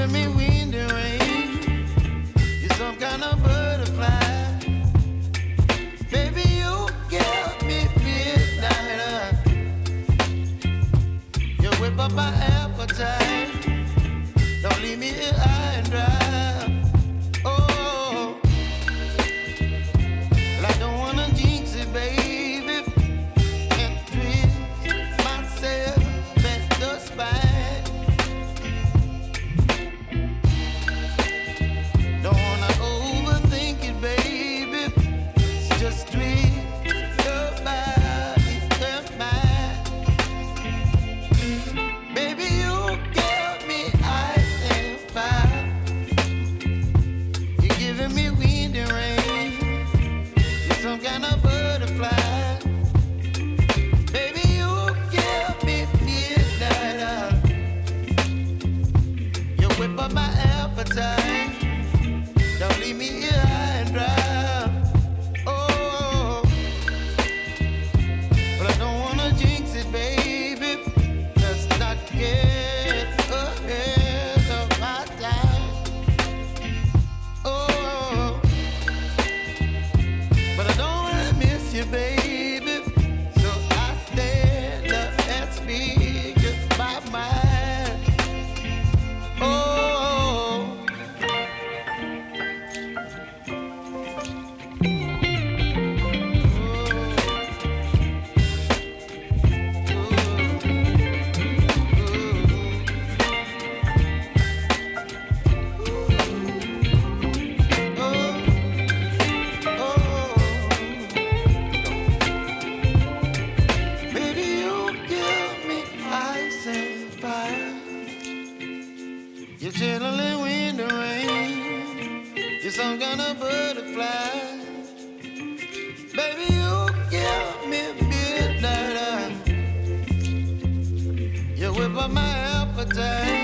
giving me wind and rain. You're some kind of butterfly. Baby, you give me midnight. You whip up my appetite. Don't leave me here high and dry. Oh, well, I don't wanna jinx it, baby, and twist myself at the spine. Don't wanna overthink it, baby. It's just twist your body and mine. Baby, you give me ice and fire. You're giving me wind and rain. You're some kind of butterfly. Baby, you give me midnight. You whip up my appetite. Don't leave me here high and dry. Oh, but I don't wanna jinx it, baby. Let's not get ahead of my time. Oh, but I don't wanna miss you, baby. So I stand up and speak my mind. Oh. Baby, you give me ice and fire. You're chilling wind and rain. You're some kind of butterfly. Baby, you give me midnight. You whip up my appetite.